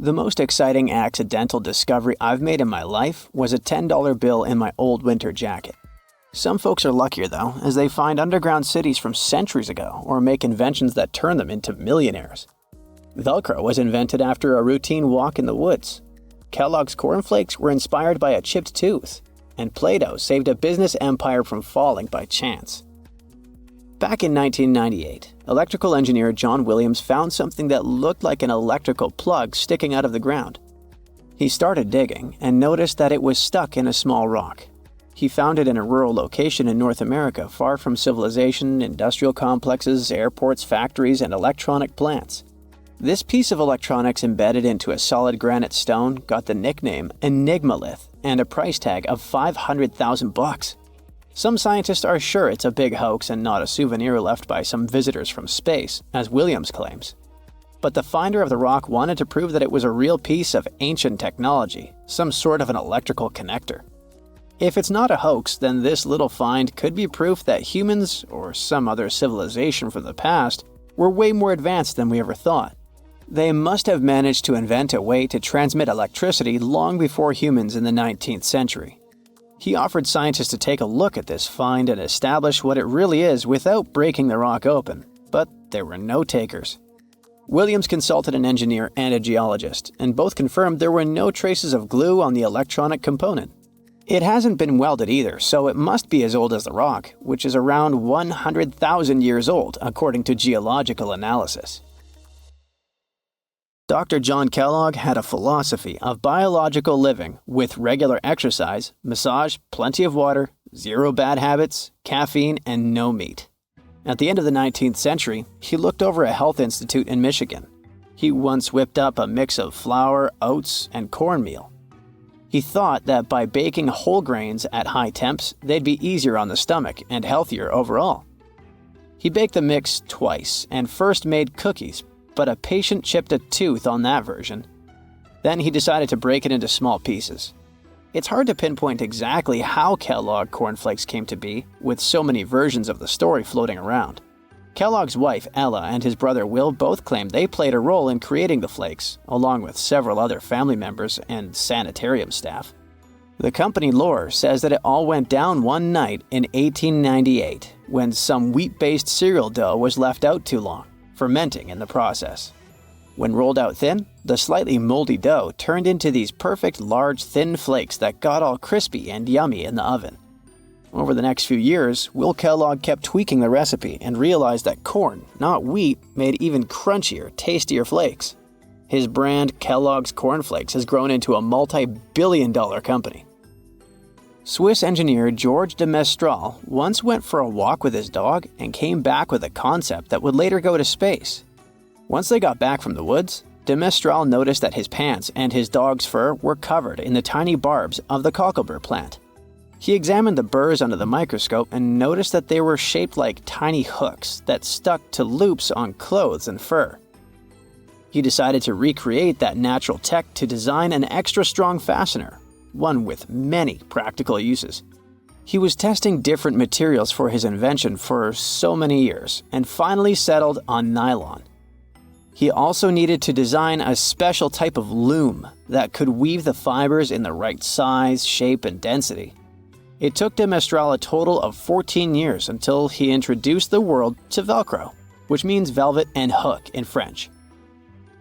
The most exciting accidental discovery I've made in my life was a $10 bill in my old winter jacket. Some folks are luckier though, as they find underground cities from centuries ago or make inventions that turn them into millionaires. Velcro was invented after a routine walk in the woods. Kellogg's cornflakes were inspired by a chipped tooth, and Play-Doh saved a business empire from falling by chance. Back in 1998, electrical engineer John Williams found something that looked like an electrical plug sticking out of the ground. He started digging and noticed that it was stuck in a small rock. He found it in a rural location in North America, far from civilization, industrial complexes, airports, factories, and electronic plants. This piece of electronics embedded into a solid granite stone got the nickname enigmalith and a price tag of $500,000. Some scientists are sure it's a big hoax and not a souvenir left by some visitors from space, as Williams claims. But the finder of the rock wanted to prove that it was a real piece of ancient technology, some sort of an electrical connector. If it's not a hoax, then this little find could be proof that humans, or some other civilization from the past, were way more advanced than we ever thought. They must have managed to invent a way to transmit electricity long before humans in the 19th century. He offered scientists to take a look at this find and establish what it really is without breaking the rock open, but there were no takers. Williams consulted an engineer and a geologist, and both confirmed there were no traces of glue on the electronic component. It hasn't been welded either, so it must be as old as the rock, which is around 100,000 years old, according to geological analysis. Dr. John Kellogg had a philosophy of biological living with regular exercise, massage, plenty of water, zero bad habits, caffeine, and no meat. At the end of the 19th century, he looked over a health institute in Michigan. He once whipped up a mix of flour, oats, and cornmeal. He thought that by baking whole grains at high temps, they'd be easier on the stomach and healthier overall. He baked the mix twice and first made cookies, but a patient chipped a tooth on that version. Then he decided to break it into small pieces. It's hard to pinpoint exactly how Kellogg cornflakes came to be, with so many versions of the story floating around. Kellogg's wife, Ella, and his brother Will both claim they played a role in creating the flakes, along with several other family members and sanitarium staff. The company lore says that it all went down one night in 1898, when some wheat-based cereal dough was left out too long, fermenting in the process. When rolled out thin, the slightly moldy dough turned into these perfect large thin flakes that got all crispy and yummy in the oven. Over the next few years, Will Kellogg kept tweaking the recipe and realized that corn, not wheat, made even crunchier, tastier flakes. His brand, Kellogg's Cornflakes, has grown into a multi-billion-dollar company. Swiss engineer George de Mestral once went for a walk with his dog and came back with a concept that would later go to space. Once they got back from the woods, de Mestral noticed that his pants and his dog's fur were covered in the tiny barbs of the cocklebur plant. He examined the burrs under the microscope and noticed that they were shaped like tiny hooks that stuck to loops on clothes and fur. He decided to recreate that natural tech to design an extra strong fastener, one with many practical uses. He was testing different materials for his invention for so many years and finally settled on nylon. He also needed to design a special type of loom that could weave the fibers in the right size, shape, and density. It took de Mestral a total of 14 years until he introduced the world to Velcro, which means velvet and hook in French.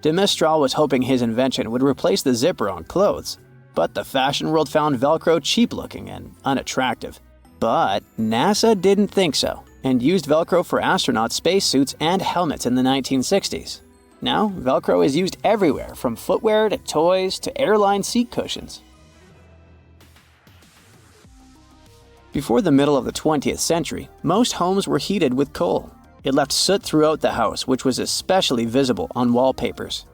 De Mestral was hoping his invention would replace the zipper on clothes, but the fashion world found Velcro cheap-looking and unattractive. But NASA didn't think so, and used Velcro for astronaut spacesuits and helmets in the 1960s. Now, Velcro is used everywhere, from footwear to toys to airline seat cushions. Before the middle of the 20th century, most homes were heated with coal. It left soot throughout the house, which was especially visible on wallpapers.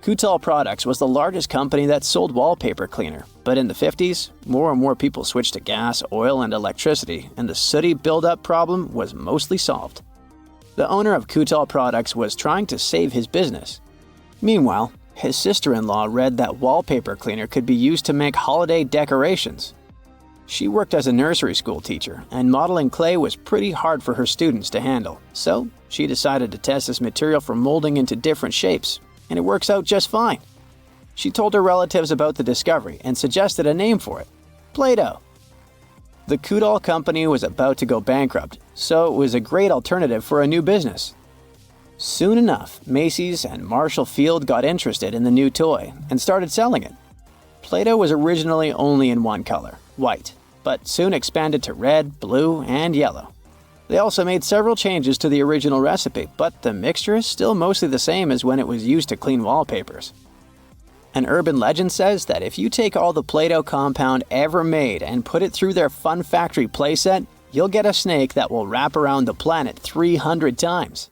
Kutal Products was the largest company that sold wallpaper cleaner, but in the 50s, more and more people switched to gas, oil, and electricity, and the sooty buildup problem was mostly solved. The owner of Kutal Products was trying to save his business. Meanwhile, his sister-in-law read that wallpaper cleaner could be used to make holiday decorations. She worked as a nursery school teacher, and modeling clay was pretty hard for her students to handle, so she decided to test this material for molding into different shapes, and it works out just fine. She told her relatives about the discovery and suggested a name for it: Play-Doh. The Kudal company was about to go bankrupt, so it was a great alternative for a new business. Soon enough, Macy's and Marshall Field got interested in the new toy and started selling it. Play-Doh was originally only in one color, white, but soon expanded to red, blue, and yellow. They also made several changes to the original recipe, but the mixture is still mostly the same as when it was used to clean wallpapers. An urban legend says that if you take all the Play-Doh compound ever made and put it through their Fun Factory playset, you'll get a snake that will wrap around the planet 300 times.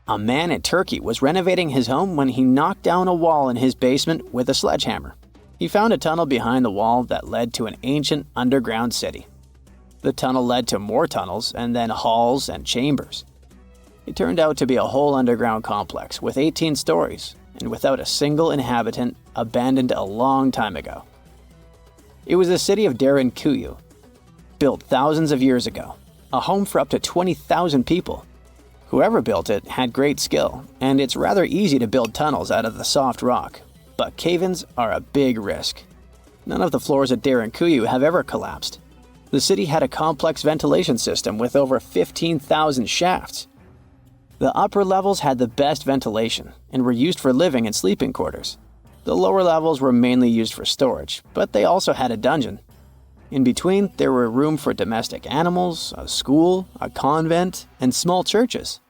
A man in Turkey was renovating his home when he knocked down a wall in his basement with a sledgehammer. He found a tunnel behind the wall that led to an ancient underground city. The tunnel led to more tunnels and then halls and chambers. It turned out to be a whole underground complex with 18 stories and without a single inhabitant, abandoned a long time ago. It was the city of Derinkuyu, built thousands of years ago, a home for up to 20,000 people. Whoever built it had great skill, and it's rather easy to build tunnels out of the soft rock, but cave-ins are a big risk. None of the floors at Derinkuyu have ever collapsed. The city had a complex ventilation system with over 15,000 shafts. The upper levels had the best ventilation and were used for living and sleeping quarters. The lower levels were mainly used for storage, but they also had a dungeon. In between, there were room for domestic animals, a school, a convent, and small churches.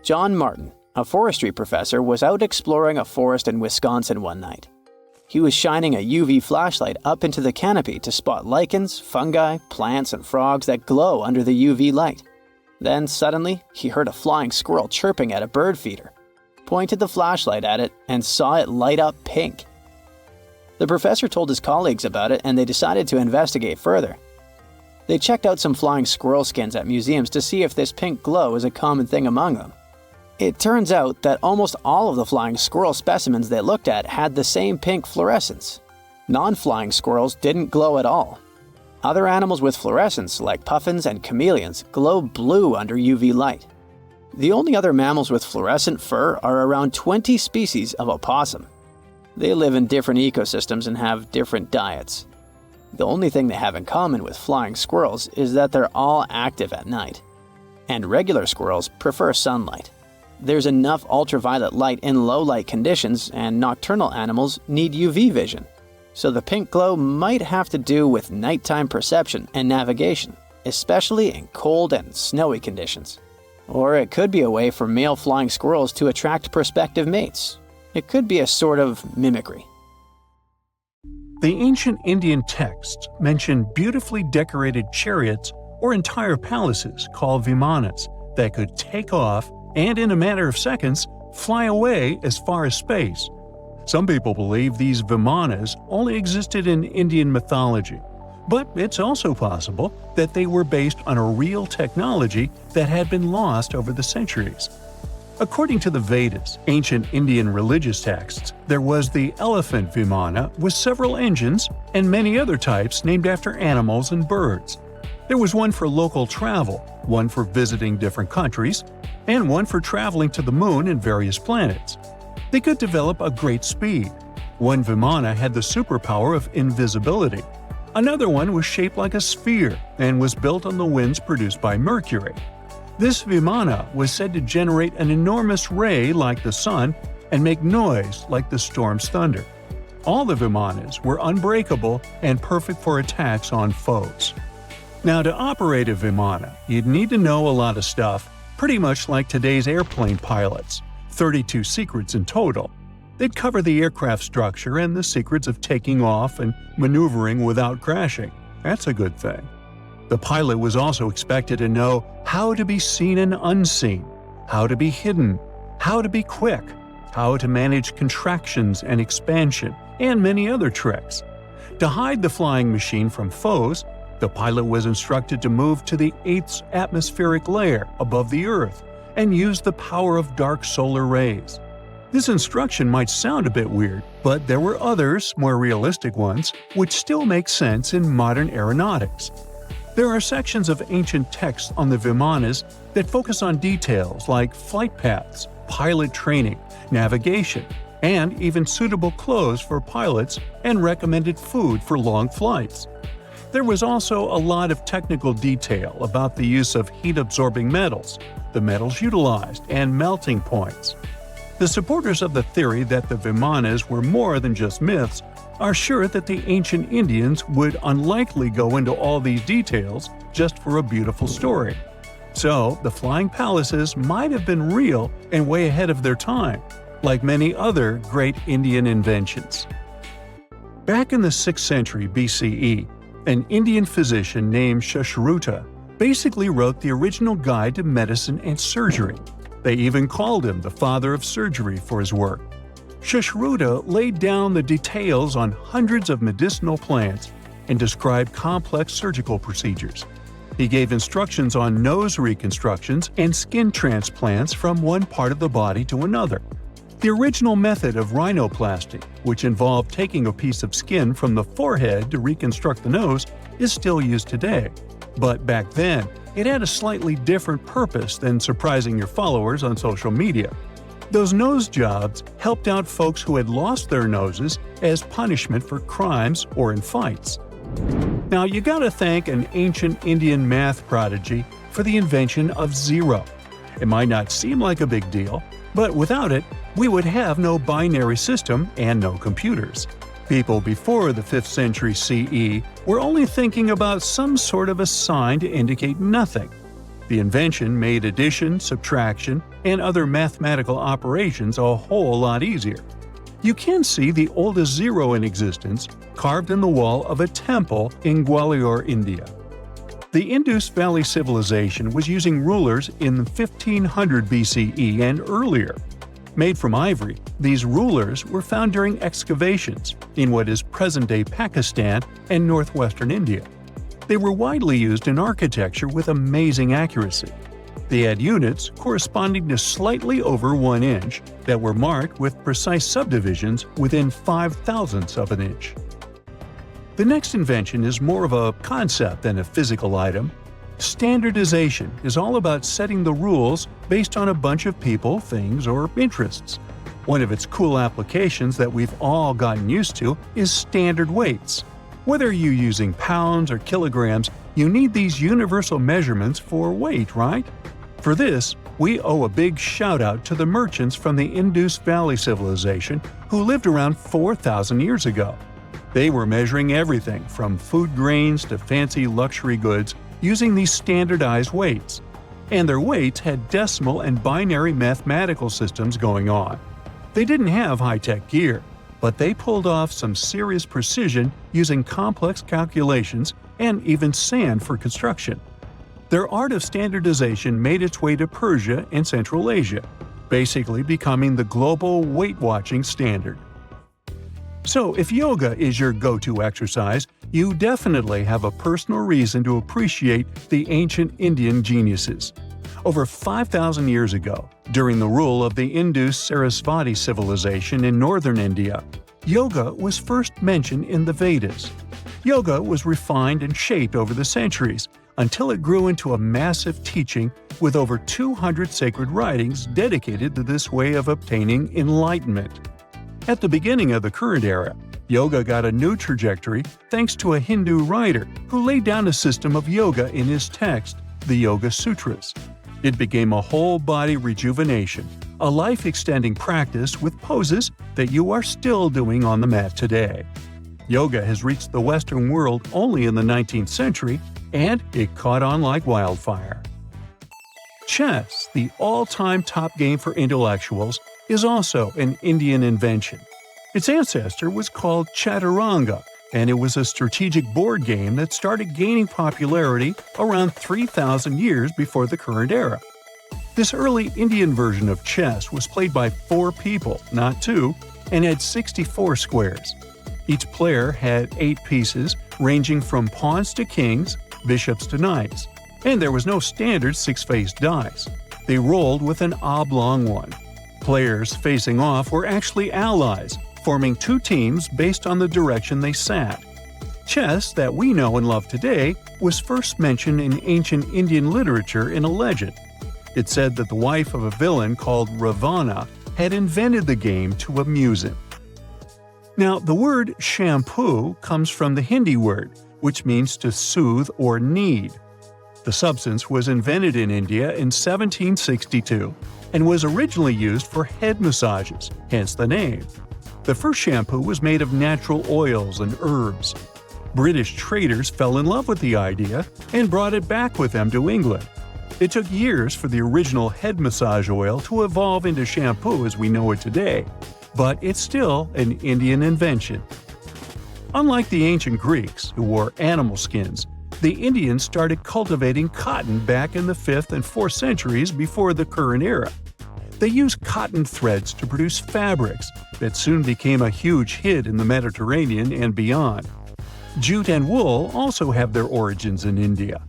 John Martin, a forestry professor, was out exploring a forest in Wisconsin one night. He was shining a UV flashlight up into the canopy to spot lichens, fungi, plants, and frogs that glow under the UV light. Then, suddenly, he heard a flying squirrel chirping at a bird feeder, pointed the flashlight at it, and saw it light up pink. The professor told his colleagues about it, and they decided to investigate further. They checked out some flying squirrel skins at museums to see if this pink glow is a common thing among them. It turns out that almost all of the flying squirrel specimens they looked at had the same pink fluorescence. Non-flying squirrels didn't glow at all. Other animals with fluorescence, like puffins and chameleons, glow blue under UV light. The only other mammals with fluorescent fur are around 20 species of opossum. They live in different ecosystems and have different diets. The only thing they have in common with flying squirrels is that they're all active at night. And regular squirrels prefer sunlight. There's enough ultraviolet light in low-light conditions, and nocturnal animals need UV vision. So the pink glow might have to do with nighttime perception and navigation, especially in cold and snowy conditions. Or it could be a way for male flying squirrels to attract prospective mates. It could be a sort of mimicry. The ancient Indian texts mention beautifully decorated chariots or entire palaces called Vimanas that could take off and, in a matter of seconds, fly away as far as space. Some people believe these Vimanas only existed in Indian mythology, but it's also possible that they were based on a real technology that had been lost over the centuries. According to the Vedas, ancient Indian religious texts, there was the elephant Vimana with several engines and many other types named after animals and birds. There was one for local travel, one for visiting different countries, and one for traveling to the moon and various planets. They could develop a great speed. One Vimana had the superpower of invisibility. Another one was shaped like a sphere and was built on the winds produced by Mercury. This Vimana was said to generate an enormous ray like the sun and make noise like the storm's thunder. All the Vimanas were unbreakable and perfect for attacks on foes. Now, to operate a Vimana, you'd need to know a lot of stuff, pretty much like today's airplane pilots. 32 secrets in total. They'd cover the aircraft structure and the secrets of taking off and maneuvering without crashing. That's a good thing. The pilot was also expected to know how to be seen and unseen, how to be hidden, how to be quick, how to manage contractions and expansion, and many other tricks. To hide the flying machine from foes, the pilot was instructed to move to the 8th atmospheric layer above the Earth and use the power of dark solar rays. This instruction might sound a bit weird, but there were others, more realistic ones, which still make sense in modern aeronautics. There are sections of ancient texts on the Vimanas that focus on details like flight paths, pilot training, navigation, and even suitable clothes for pilots and recommended food for long flights. There was also a lot of technical detail about the use of heat-absorbing metals, the metals utilized, and melting points. The supporters of the theory that the Vimanas were more than just myths are sure that the ancient Indians would unlikely go into all these details just for a beautiful story. So, the flying palaces might have been real and way ahead of their time, like many other great Indian inventions. Back in the 6th century BCE, an Indian physician named Sushruta basically wrote the original guide to medicine and surgery. They even called him the father of surgery for his work. Sushruta laid down the details on hundreds of medicinal plants and described complex surgical procedures. He gave instructions on nose reconstructions and skin transplants from one part of the body to another. The original method of rhinoplasty, which involved taking a piece of skin from the forehead to reconstruct the nose, is still used today. But back then, it had a slightly different purpose than surprising your followers on social media. Those nose jobs helped out folks who had lost their noses as punishment for crimes or in fights. Now, you gotta thank an ancient Indian math prodigy for the invention of zero. It might not seem like a big deal, but without it, we would have no binary system and no computers. People before the 5th century CE were only thinking about some sort of a sign to indicate nothing. The invention made addition, subtraction, and other mathematical operations a whole lot easier. You can see the oldest zero in existence carved in the wall of a temple in Gwalior, India. The Indus Valley Civilization was using rulers in 1500 BCE and earlier. Made from ivory, these rulers were found during excavations in what is present-day Pakistan and northwestern India. They were widely used in architecture with amazing accuracy. They had units corresponding to slightly over 1 inch that were marked with precise subdivisions within 5/1000ths of an inch. The next invention is more of a concept than a physical item. Standardization is all about setting the rules based on a bunch of people, things, or interests. One of its cool applications that we've all gotten used to is standard weights. Whether you're using pounds or kilograms, you need these universal measurements for weight, right? For this, we owe a big shout-out to the merchants from the Indus Valley Civilization who lived around 4,000 years ago. They were measuring everything from food grains to fancy luxury goods using these standardized weights. And their weights had decimal and binary mathematical systems going on. They didn't have high-tech gear, but they pulled off some serious precision using complex calculations and even sand for construction. Their art of standardization made its way to Persia and Central Asia, basically becoming the global weight-watching standard. So, if yoga is your go-to exercise, you definitely have a personal reason to appreciate the ancient Indian geniuses. Over 5,000 years ago, during the rule of the Indus-Sarasvati civilization in northern India, yoga was first mentioned in the Vedas. Yoga was refined and shaped over the centuries until it grew into a massive teaching with over 200 sacred writings dedicated to this way of obtaining enlightenment. At the beginning of the current era, yoga got a new trajectory thanks to a Hindu writer who laid down a system of yoga in his text, the Yoga Sutras. It became a whole-body rejuvenation, a life-extending practice with poses that you are still doing on the mat today. Yoga has reached the Western world only in the 19th century, and it caught on like wildfire. Chess, the all-time top game for intellectuals, is also an Indian invention. Its ancestor was called Chaturanga, and it was a strategic board game that started gaining popularity around 3,000 years before the current era. This early Indian version of chess was played by 4 people, not 2, and had 64 squares. Each player had 8 pieces, ranging from pawns to kings, bishops to knights, and there was no standard 6-faced dice. They rolled with an oblong one. Players facing off were actually allies, forming 2 teams based on the direction they sat. Chess, that we know and love today, was first mentioned in ancient Indian literature in a legend. It's said that the wife of a villain called Ravana had invented the game to amuse him. Now, the word shampoo comes from the Hindi word, which means to soothe or knead. The substance was invented in India in 1762 and was originally used for head massages, hence the name. The first shampoo was made of natural oils and herbs. British traders fell in love with the idea and brought it back with them to England. It took years for the original head massage oil to evolve into shampoo as we know it today, but it's still an Indian invention. Unlike the ancient Greeks, who wore animal skins, the Indians started cultivating cotton back in the 5th and 4th centuries before the current era. They used cotton threads to produce fabrics that soon became a huge hit in the Mediterranean and beyond. Jute and wool also have their origins in India.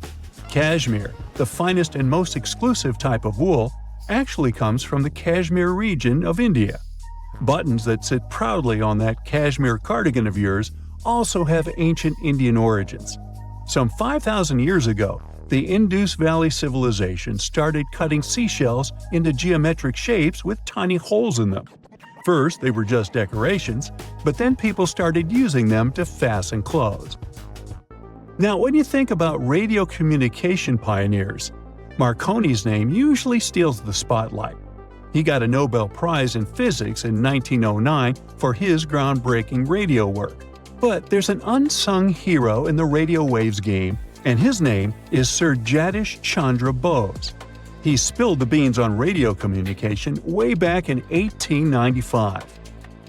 Cashmere, the finest and most exclusive type of wool, actually comes from the Kashmir region of India. Buttons that sit proudly on that cashmere cardigan of yours also have ancient Indian origins. Some 5,000 years ago, the Indus Valley civilization started cutting seashells into geometric shapes with tiny holes in them. First, they were just decorations, but then people started using them to fasten clothes. Now, when you think about radio communication pioneers, Marconi's name usually steals the spotlight. He got a Nobel Prize in Physics in 1909 for his groundbreaking radio work. But there's an unsung hero in the radio waves game, and his name is Sir Jagdish Chandra Bose. He spilled the beans on radio communication way back in 1895.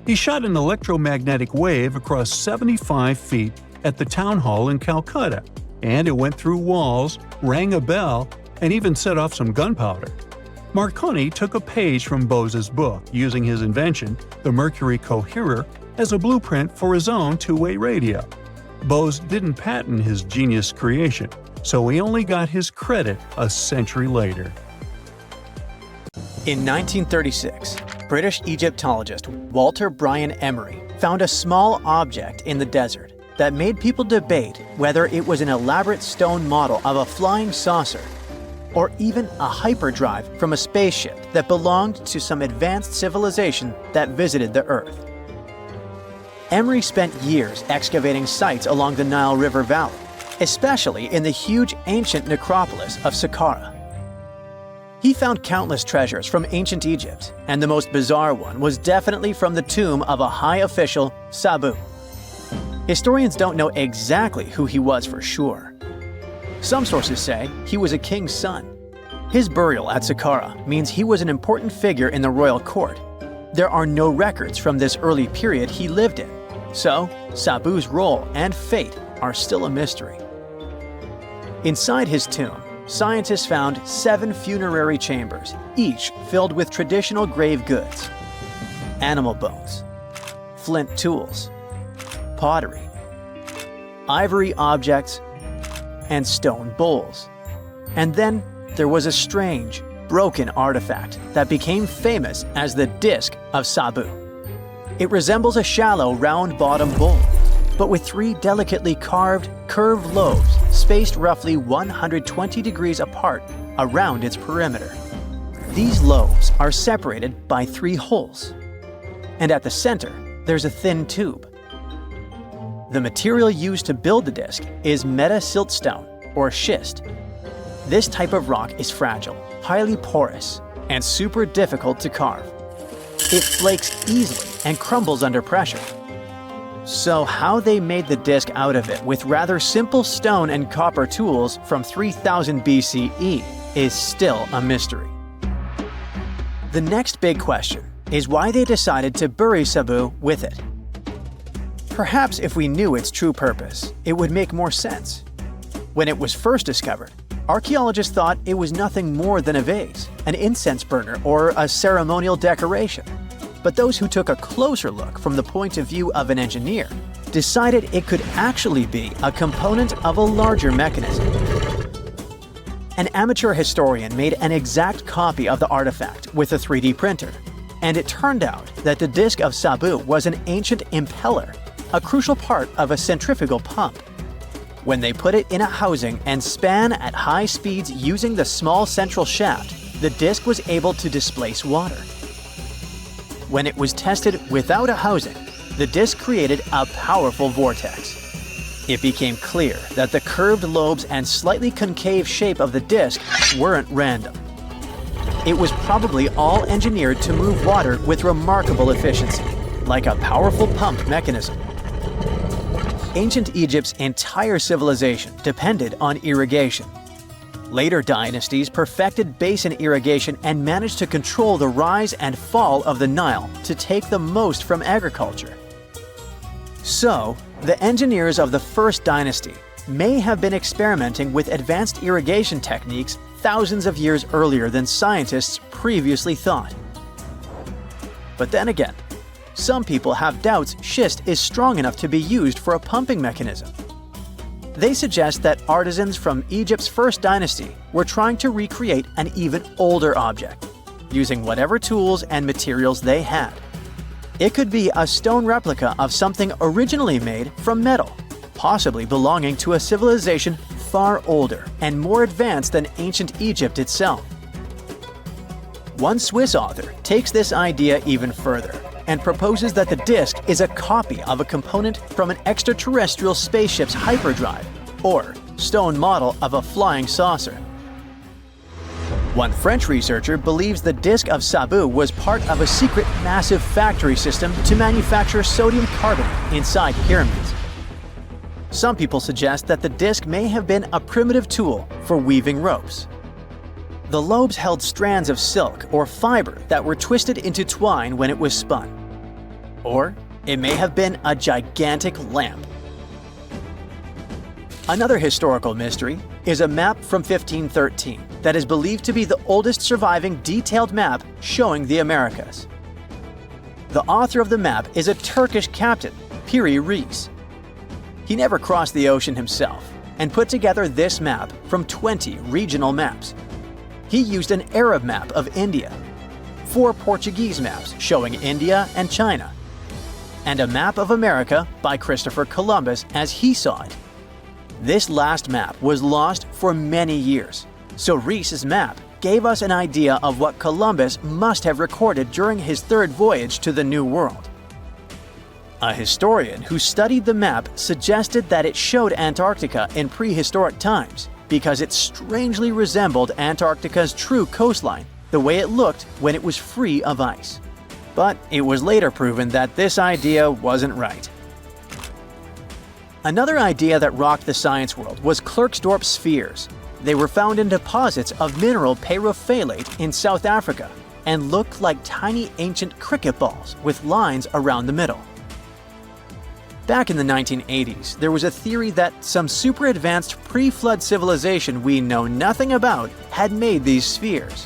He shot an electromagnetic wave across 75 feet at the town hall in Calcutta, and it went through walls, rang a bell, and even set off some gunpowder. Marconi took a page from Bose's book, using his invention, the Mercury Coherer, as a blueprint for his own two-way radio. Bose didn't patent his genius creation, so he only got his credit a century later. In 1936, British Egyptologist Walter Bryan Emery found a small object in the desert that made people debate whether it was an elaborate stone model of a flying saucer or even a hyperdrive from a spaceship that belonged to some advanced civilization that visited the Earth. Emery spent years excavating sites along the Nile River Valley, especially in the huge ancient necropolis of Saqqara. He found countless treasures from ancient Egypt, and the most bizarre one was definitely from the tomb of a high official, Sabu. Historians don't know exactly who he was for sure. Some sources say he was a king's son. His burial at Saqqara means he was an important figure in the royal court. There are no records from this early period he lived in, so Sabu's role and fate are still a mystery. Inside his tomb, scientists found 7 funerary chambers, each filled with traditional grave goods: animal bones, flint tools, pottery, ivory objects, and stone bowls. And then there was a strange, broken artifact that became famous as the Disc of Sabu. It resembles a shallow, round-bottomed bowl, but with 3 delicately carved, curved lobes spaced roughly 120 degrees apart around its perimeter. These lobes are separated by 3 holes, and at the center, there's a thin tube. The material used to build the disc is meta-siltstone, or schist. This type of rock is fragile, highly porous, and super difficult to carve. It flakes easily and crumbles under pressure. So how they made the disc out of it with rather simple stone and copper tools from 3000 BCE is still a mystery. The next big question is why they decided to bury Sabu with it. Perhaps if we knew its true purpose, it would make more sense. When it was first discovered, archaeologists thought it was nothing more than a vase, an incense burner, or a ceremonial decoration. But those who took a closer look from the point of view of an engineer decided it could actually be a component of a larger mechanism. An amateur historian made an exact copy of the artifact with a 3D printer, and it turned out that the disc of Sabu was an ancient impeller, a crucial part of a centrifugal pump. When they put it in a housing and span at high speeds using the small central shaft, the disc was able to displace water. When it was tested without a housing, the disc created a powerful vortex. It became clear that the curved lobes and slightly concave shape of the disc weren't random. It was probably all engineered to move water with remarkable efficiency, like a powerful pump mechanism. Ancient Egypt's entire civilization depended on irrigation. Later dynasties perfected basin irrigation and managed to control the rise and fall of the Nile to take the most from agriculture. So, the engineers of the first dynasty may have been experimenting with advanced irrigation techniques thousands of years earlier than scientists previously thought. But then again, some people have doubts schist is strong enough to be used for a pumping mechanism. They suggest that artisans from Egypt's first dynasty were trying to recreate an even older object, using whatever tools and materials they had. It could be a stone replica of something originally made from metal, possibly belonging to a civilization far older and more advanced than ancient Egypt itself. One Swiss author takes this idea even further and proposes that the disc is a copy of a component from an extraterrestrial spaceship's hyperdrive, or stone model of a flying saucer. One French researcher believes the disc of Sabu was part of a secret massive factory system to manufacture sodium carbonate inside pyramids. Some people suggest that the disc may have been a primitive tool for weaving ropes. The lobes held strands of silk or fiber that were twisted into twine when it was spun. Or it may have been a gigantic lamp. Another historical mystery is a map from 1513 that is believed to be the oldest surviving detailed map showing the Americas. The author of the map is a Turkish captain, Piri Reis. He never crossed the ocean himself and put together this map from 20 regional maps. He used an Arab map of India, 4 Portuguese maps showing India and China, and a map of America by Christopher Columbus as he saw it. This last map was lost for many years, so Reis's map gave us an idea of what Columbus must have recorded during his third voyage to the New World. A historian who studied the map suggested that it showed Antarctica in prehistoric times because it strangely resembled Antarctica's true coastline, the way it looked when it was free of ice. But it was later proven that this idea wasn't right. Another idea that rocked the science world was Clerks spheres. They were found in deposits of mineral pyrophyllite in South Africa and looked like tiny ancient cricket balls with lines around the middle. Back in the 1980s, there was a theory that some super advanced pre-flood civilization we know nothing about had made these spheres.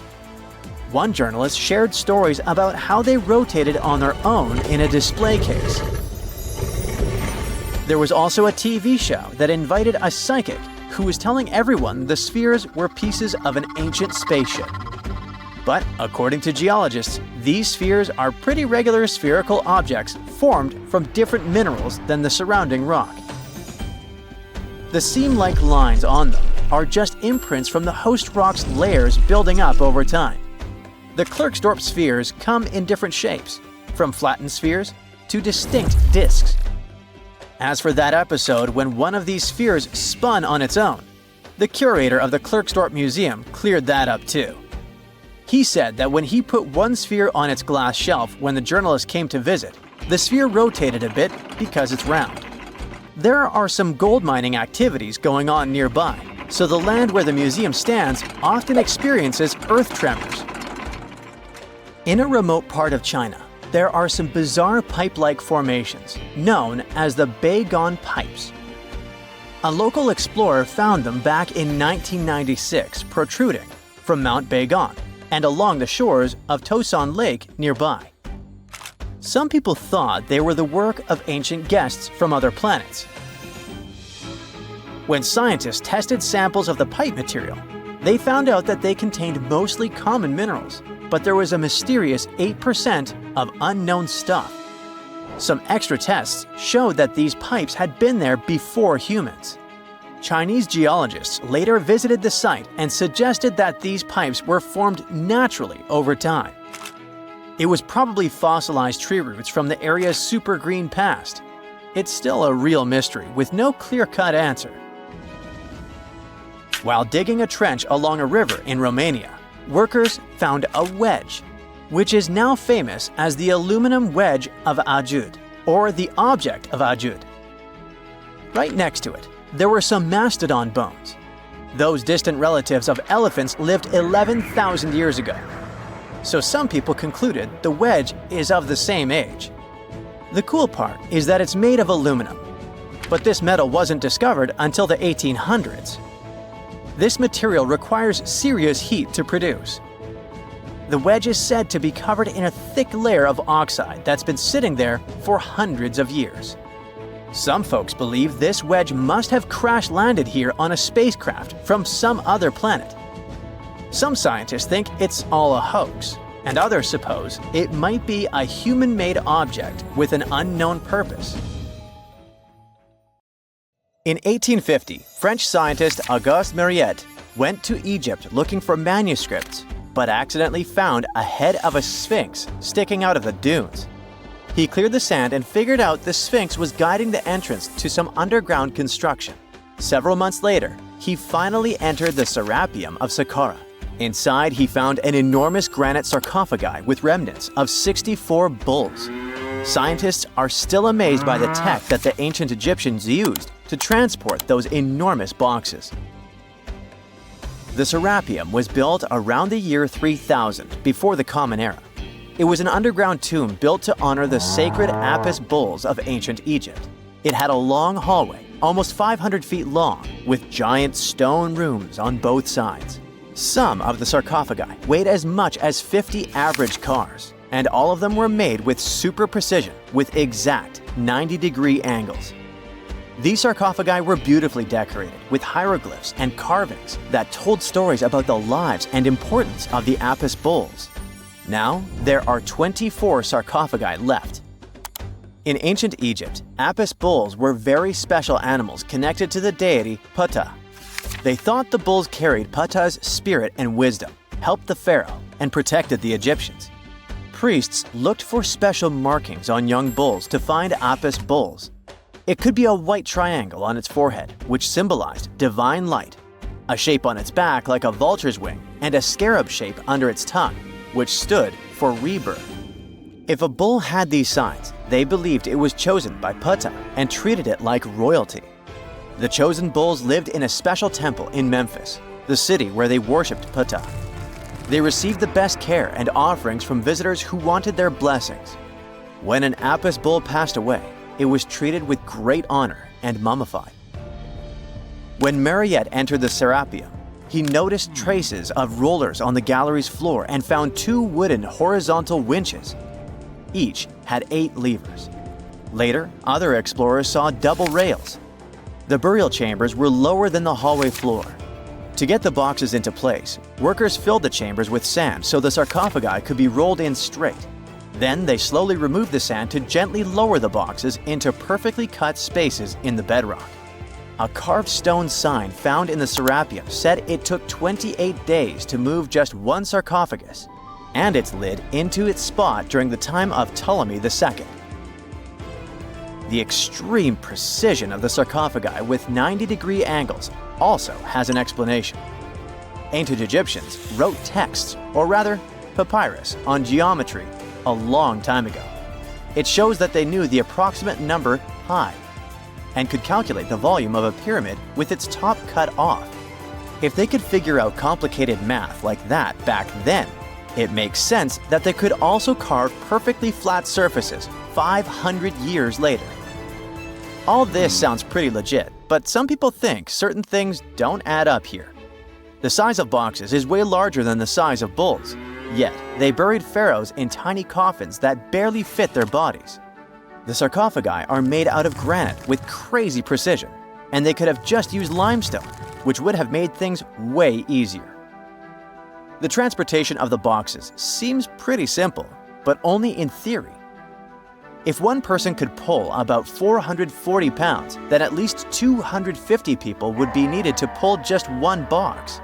One journalist shared stories about how they rotated on their own in a display case. There was also a TV show that invited a psychic who was telling everyone the spheres were pieces of an ancient spaceship. But according to geologists, these spheres are pretty regular spherical objects formed from different minerals than the surrounding rock. The seam-like lines on them are just imprints from the host rock's layers building up over time. The Klerksdorp spheres come in different shapes, from flattened spheres to distinct discs. As for that episode when one of these spheres spun on its own, the curator of the Klerksdorp Museum cleared that up too. He said that when he put one sphere on its glass shelf when the journalist came to visit, the sphere rotated a bit because it's round. There are some gold mining activities going on nearby, so the land where the museum stands often experiences earth tremors. In a remote part of China, there are some bizarre pipe-like formations known as the Beigong Pipes. A local explorer found them back in 1996 protruding from Mount Beigong and along the shores of Tosan Lake nearby. Some people thought they were the work of ancient guests from other planets. When scientists tested samples of the pipe material, they found out that they contained mostly common minerals, but there was a mysterious 8% of unknown stuff. Some extra tests showed that these pipes had been there before humans. Chinese geologists later visited the site and suggested that these pipes were formed naturally over time. It was probably fossilized tree roots from the area's super green past. It's still a real mystery with no clear-cut answer. While digging a trench along a river in Romania, workers found a wedge, which is now famous as the aluminum wedge of Ajud, or the object of Ajud. Right next to it, there were some mastodon bones. Those distant relatives of elephants lived 11,000 years ago. So some people concluded the wedge is of the same age. The cool part is that it's made of aluminum, but this metal wasn't discovered until the 1800s. This material requires serious heat to produce. The wedge is said to be covered in a thick layer of oxide that's been sitting there for hundreds of years. Some folks believe this wedge must have crash-landed here on a spacecraft from some other planet. Some scientists think it's all a hoax, and others suppose it might be a human-made object with an unknown purpose. In 1850, French scientist Auguste Mariette went to Egypt looking for manuscripts, but accidentally found a head of a sphinx sticking out of the dunes. He cleared the sand and figured out the sphinx was guiding the entrance to some underground construction. Several months later, he finally entered the Serapium of Saqqara. Inside, he found an enormous granite sarcophagi with remnants of 64 bulls. Scientists are still amazed by the tech that the ancient Egyptians used to transport those enormous boxes. The Serapium was built around the year 3000 before the Common Era. It was an underground tomb built to honor the sacred Apis bulls of ancient Egypt. It had a long hallway, almost 500 feet long, with giant stone rooms on both sides. Some of the sarcophagi weighed as much as 50 average cars, and all of them were made with super precision with exact 90-degree angles. These sarcophagi were beautifully decorated with hieroglyphs and carvings that told stories about the lives and importance of the Apis bulls. Now, there are 24 sarcophagi left. In ancient Egypt, Apis bulls were very special animals connected to the deity Ptah. They thought the bulls carried Ptah's spirit and wisdom, helped the pharaoh, and protected the Egyptians. Priests looked for special markings on young bulls to find Apis bulls. It could be a white triangle on its forehead, which symbolized divine light, a shape on its back like a vulture's wing, and a scarab shape under its tongue, which stood for rebirth. If a bull had these signs, they believed it was chosen by Ptah and treated it like royalty. The chosen bulls lived in a special temple in Memphis, the city where they worshipped Ptah. They received the best care and offerings from visitors who wanted their blessings. When an Apis bull passed away, it was treated with great honor and mummified. When Mariette entered the Serapium, he noticed traces of rollers on the gallery's floor and found 2 wooden horizontal winches. Each had 8 levers. Later, other explorers saw double rails. The burial chambers were lower than the hallway floor. To get the boxes into place, workers filled the chambers with sand so the sarcophagi could be rolled in straight. Then they slowly removed the sand to gently lower the boxes into perfectly cut spaces in the bedrock. A carved stone sign found in the Serapium said it took 28 days to move just one sarcophagus, and its lid into its spot during the time of Ptolemy II. The extreme precision of the sarcophagi with 90-degree angles also has an explanation. Ancient Egyptians wrote texts, or rather, papyrus, on geometry a long time ago. It shows that they knew the approximate number pi and could calculate the volume of a pyramid with its top cut off. If they could figure out complicated math like that back then, it makes sense that they could also carve perfectly flat surfaces 500 years later. All this sounds pretty legit, but some people think certain things don't add up here. The size of boxes is way larger than the size of bulls, yet they buried pharaohs in tiny coffins that barely fit their bodies. The sarcophagi are made out of granite with crazy precision, and they could have just used limestone, which would have made things way easier. The transportation of the boxes seems pretty simple, but only in theory. If one person could pull about 440 pounds, then at least 250 people would be needed to pull just one box.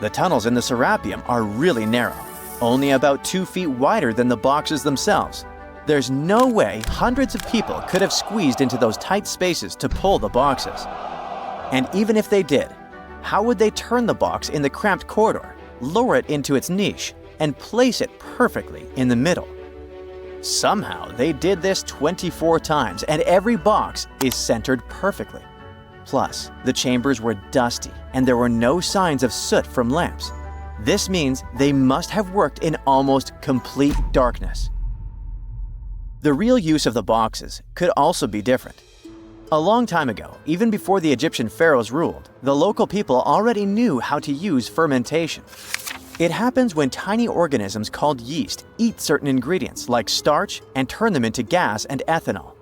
The tunnels in the Serapium are really narrow, only about 2 feet wider than the boxes themselves. There's no way hundreds of people could have squeezed into those tight spaces to pull the boxes. And even if they did, how would they turn the box in the cramped corridor, lower it into its niche, and place it perfectly in the middle? Somehow, they did this 24 times, and every box is centered perfectly. Plus, the chambers were dusty, and there were no signs of soot from lamps. This means they must have worked in almost complete darkness. The real use of the boxes could also be different. A long time ago, even before the Egyptian pharaohs ruled, the local people already knew how to use fermentation. It happens when tiny organisms called yeast eat certain ingredients like starch and turn them into gas and ethanol.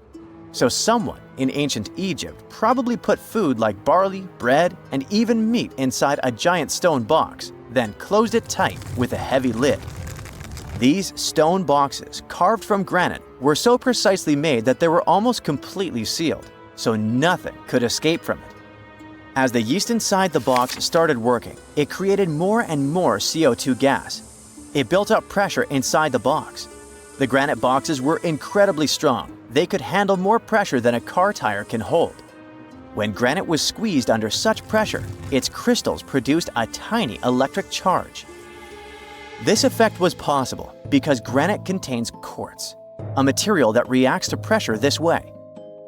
So someone in ancient Egypt probably put food like barley, bread, and even meat inside a giant stone box, then closed it tight with a heavy lid. These stone boxes, carved from granite, were so precisely made that they were almost completely sealed, so nothing could escape from it. As the yeast inside the box started working, it created more and more CO2 gas. It built up pressure inside the box. The granite boxes were incredibly strong. They could handle more pressure than a car tire can hold. When granite was squeezed under such pressure, its crystals produced a tiny electric charge. This effect was possible because granite contains quartz, a material that reacts to pressure this way.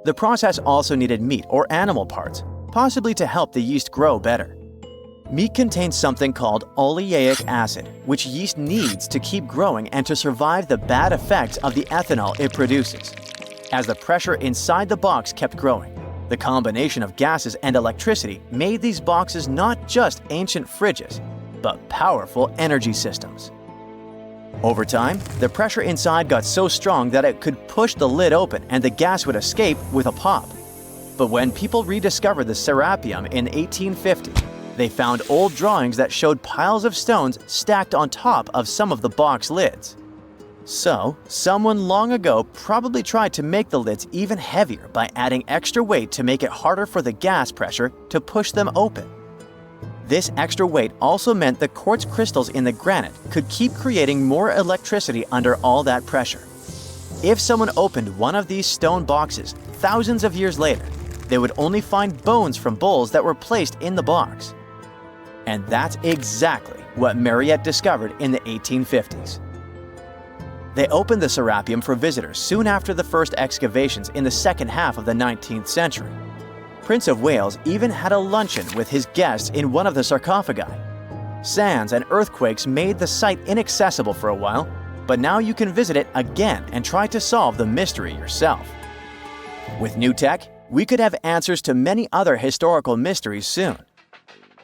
The process also needed meat or animal parts, possibly to help the yeast grow better. Meat contains something called oleic acid, which yeast needs to keep growing and to survive the bad effects of the ethanol it produces. As the pressure inside the box kept growing, the combination of gases and electricity made these boxes not just ancient fridges, but powerful energy systems. Over time, the pressure inside got so strong that it could push the lid open and the gas would escape with a pop. But when people rediscovered the Serapium in 1850, they found old drawings that showed piles of stones stacked on top of some of the box lids. So, someone long ago probably tried to make the lids even heavier by adding extra weight to make it harder for the gas pressure to push them open. This extra weight also meant the quartz crystals in the granite could keep creating more electricity under all that pressure. If someone opened one of these stone boxes thousands of years later, they would only find bones from bulls that were placed in the box. And that's exactly what Mariette discovered in the 1850s. They opened the Serapium for visitors soon after the first excavations in the second half of the 19th century. Prince of Wales even had a luncheon with his guests in one of the sarcophagi. Sands and earthquakes made the site inaccessible for a while, but now you can visit it again and try to solve the mystery yourself. With new tech, we could have answers to many other historical mysteries soon.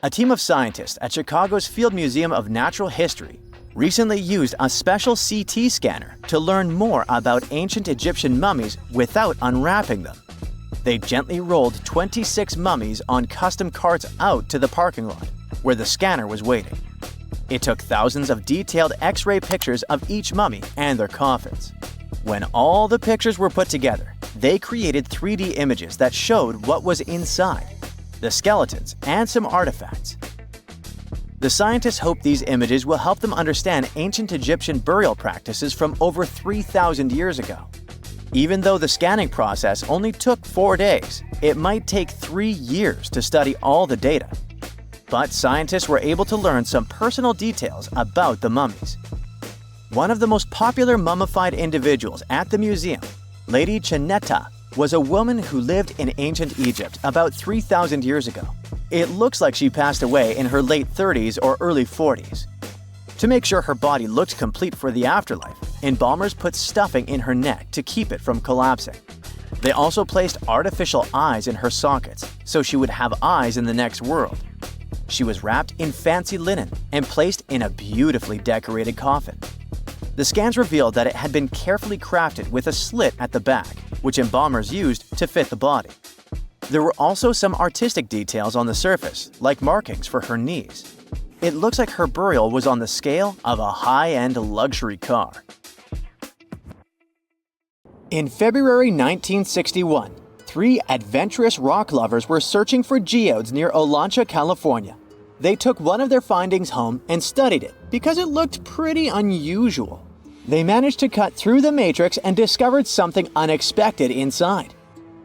A team of scientists at Chicago's Field Museum of Natural History recently used a special CT scanner to learn more about ancient Egyptian mummies without unwrapping them. They gently rolled 26 mummies on custom carts out to the parking lot, where the scanner was waiting. It took thousands of detailed X-ray pictures of each mummy and their coffins. When all the pictures were put together, they created 3D images that showed what was inside, the skeletons, and some artifacts. The scientists hope these images will help them understand ancient Egyptian burial practices from over 3,000 years ago. Even though the scanning process only took 4 days, it might take 3 years to study all the data. But scientists were able to learn some personal details about the mummies. One of the most popular mummified individuals at the museum, Lady Cheneta, was a woman who lived in ancient Egypt about 3,000 years ago. It looks like she passed away in her late 30s or early 40s. To make sure her body looked complete for the afterlife, embalmers put stuffing in her neck to keep it from collapsing. They also placed artificial eyes in her sockets, so she would have eyes in the next world. She was wrapped in fancy linen and placed in a beautifully decorated coffin. The scans revealed that it had been carefully crafted with a slit at the back, which embalmers used to fit the body. There were also some artistic details on the surface, like markings for her knees. It looks like her burial was on the scale of a high-end luxury car. In February 1961, 3 adventurous rock lovers were searching for geodes near Olancha, California. They took one of their findings home and studied it because it looked pretty unusual. They managed to cut through the matrix and discovered something unexpected inside.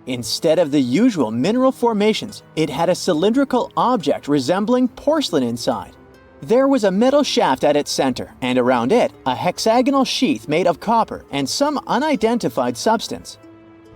Instead of the usual mineral formations, it had a cylindrical object resembling porcelain inside. There was a metal shaft at its center, and around it, a hexagonal sheath made of copper and some unidentified substance.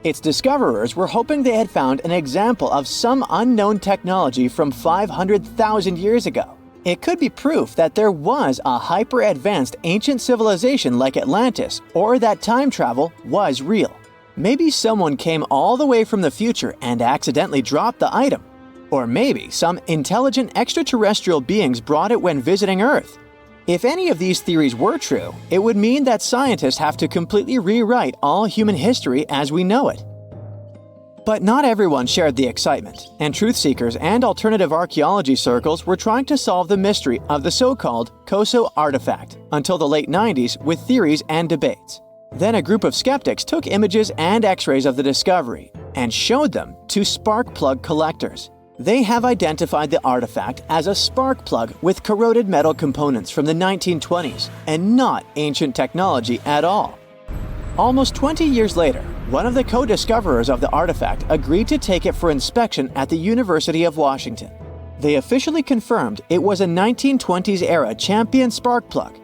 Its discoverers were hoping they had found an example of some unknown technology from 500,000 years ago. It could be proof that there was a hyper-advanced ancient civilization like Atlantis, or that time travel was real. Maybe someone came all the way from the future and accidentally dropped the item. Or maybe some intelligent extraterrestrial beings brought it when visiting Earth. If any of these theories were true, it would mean that scientists have to completely rewrite all human history as we know it. But not everyone shared the excitement, and truth seekers and alternative archaeology circles were trying to solve the mystery of the so-called Koso artifact until the late 90s with theories and debates. Then a group of skeptics took images and x-rays of the discovery and showed them to spark plug collectors. They have identified the artifact as a spark plug with corroded metal components from the 1920s and not ancient technology at all. Almost 20 years later, one of the co-discoverers of the artifact agreed to take it for inspection at the University of Washington. They officially confirmed it was a 1920s-era champion spark plug.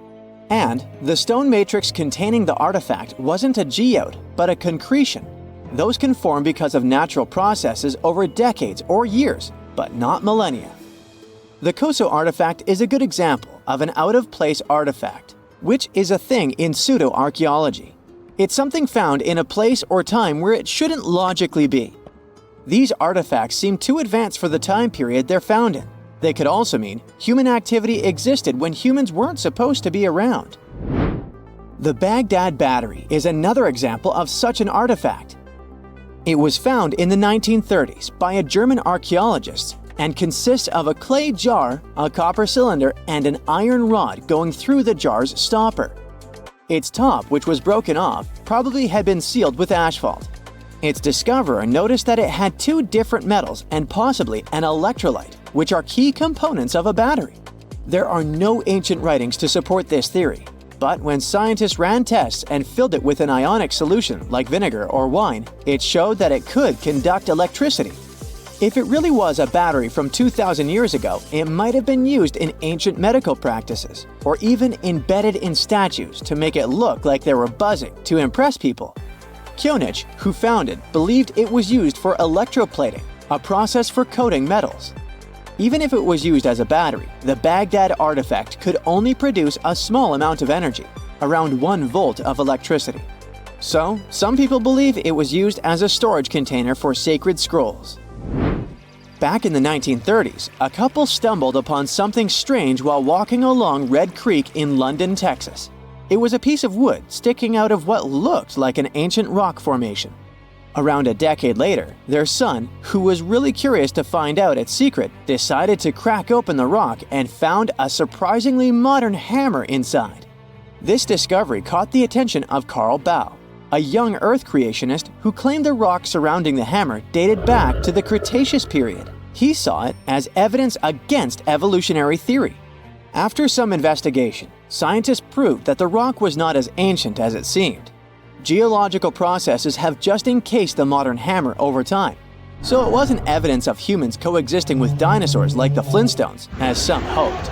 And the stone matrix containing the artifact wasn't a geode, but a concretion. Those can form because of natural processes over decades or years, but not millennia. The Koso artifact is a good example of an out-of-place artifact, which is a thing in pseudo-archaeology. It's something found in a place or time where it shouldn't logically be. These artifacts seem too advanced for the time period they're found in. They could also mean human activity existed when humans weren't supposed to be around. The Baghdad Battery is another example of such an artifact. It was found in the 1930s by a German archaeologist and consists of a clay jar, a copper cylinder, and an iron rod going through the jar's stopper. Its top, which was broken off, probably had been sealed with asphalt. Its discoverer noticed that it had 2 different metals and possibly an electrolyte, which are key components of a battery. There are no ancient writings to support this theory, but when scientists ran tests and filled it with an ionic solution like vinegar or wine, it showed that it could conduct electricity. If it really was a battery from 2,000 years ago, it might have been used in ancient medical practices, or even embedded in statues to make it look like they were buzzing to impress people. Kionich, who found it, believed it was used for electroplating, a process for coating metals. Even if it was used as a battery, the Baghdad artifact could only produce a small amount of energy, around 1 volt of electricity. So, some people believe it was used as a storage container for sacred scrolls. Back in the 1930s, a couple stumbled upon something strange while walking along Red Creek in London, Texas. It was a piece of wood sticking out of what looked like an ancient rock formation. Around a decade later, their son, who was really curious to find out its secret, decided to crack open the rock and found a surprisingly modern hammer inside. This discovery caught the attention of Carl Bau, a young Earth creationist who claimed the rock surrounding the hammer dated back to the Cretaceous period. He saw it as evidence against evolutionary theory. After some investigation, scientists proved that the rock was not as ancient as it seemed. Geological processes have just encased the modern hammer over time, so it wasn't evidence of humans coexisting with dinosaurs like the Flintstones, as some hoped.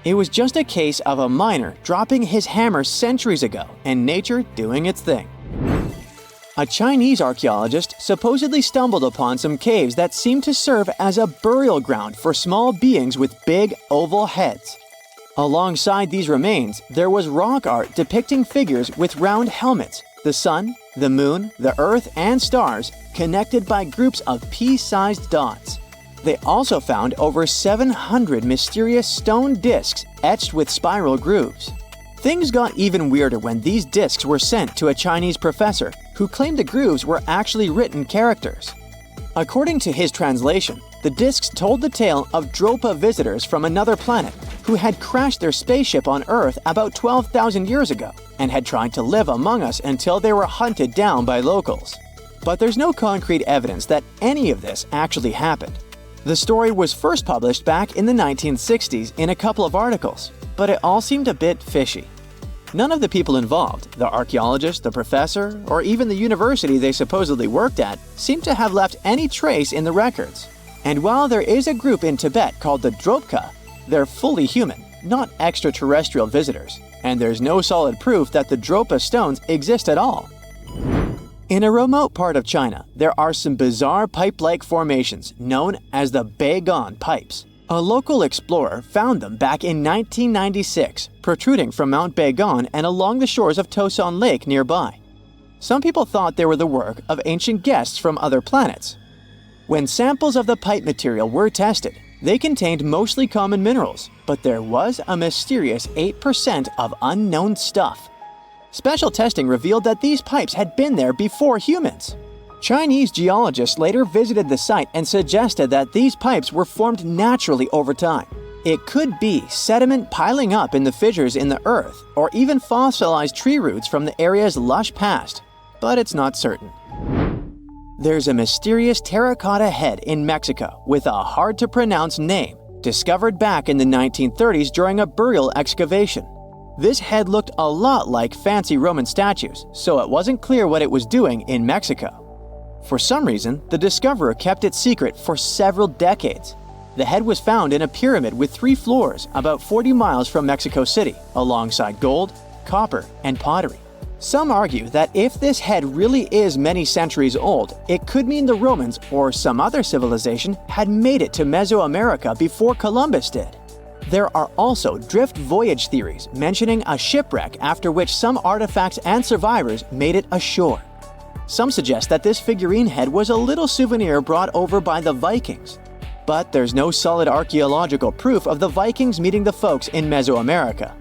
It was just a case of a miner dropping his hammer centuries ago and nature doing its thing. A Chinese archaeologist supposedly stumbled upon some caves that seemed to serve as a burial ground for small beings with big, oval heads. Alongside these remains, there was rock art depicting figures with round helmets, the sun, the moon, the earth, and stars connected by groups of pea-sized dots. They also found over 700 mysterious stone discs etched with spiral grooves. Things got even weirder when these discs were sent to a Chinese professor who claimed the grooves were actually written characters. According to his translation, the discs told the tale of Dropa visitors from another planet who had crashed their spaceship on Earth about 12,000 years ago. and had tried to live among us until they were hunted down by locals. But there's no concrete evidence that any of this actually happened. The story was first published back in the 1960s in a couple of articles, but it all seemed a bit fishy. None of the people involved, the archaeologist, the professor, or even the university they supposedly worked at, seem to have left any trace in the records. And while there is a group in Tibet called the Dropka, they're fully human, not extraterrestrial visitors, and there's no solid proof that the Dropa stones exist at all. In a remote part of China, there are some bizarre pipe-like formations known as the Beigan pipes. A local explorer found them back in 1996, protruding from Mount Beigan and along the shores of Tosan Lake nearby. Some people thought they were the work of ancient guests from other planets. When samples of the pipe material were tested, they contained mostly common minerals, but there was a mysterious 8% of unknown stuff. Special testing revealed that these pipes had been there before humans. Chinese geologists later visited the site and suggested that these pipes were formed naturally over time. It could be sediment piling up in the fissures in the earth, or even fossilized tree roots from the area's lush past, but it's not certain. There's a mysterious terracotta head in Mexico with a hard-to-pronounce name, discovered back in the 1930s during a burial excavation. This head looked a lot like fancy Roman statues, so it wasn't clear what it was doing in Mexico. For some reason, the discoverer kept it secret for several decades. The head was found in a pyramid with 3 floors about 40 miles from Mexico City, alongside gold, copper, and pottery. Some argue that if this head really is many centuries old, it could mean the Romans or some other civilization had made it to Mesoamerica before Columbus did. There are also drift voyage theories mentioning a shipwreck after which some artifacts and survivors made it ashore. Some suggest that this figurine head was a little souvenir brought over by the Vikings. But there's no solid archaeological proof of the Vikings meeting the folks in Mesoamerica.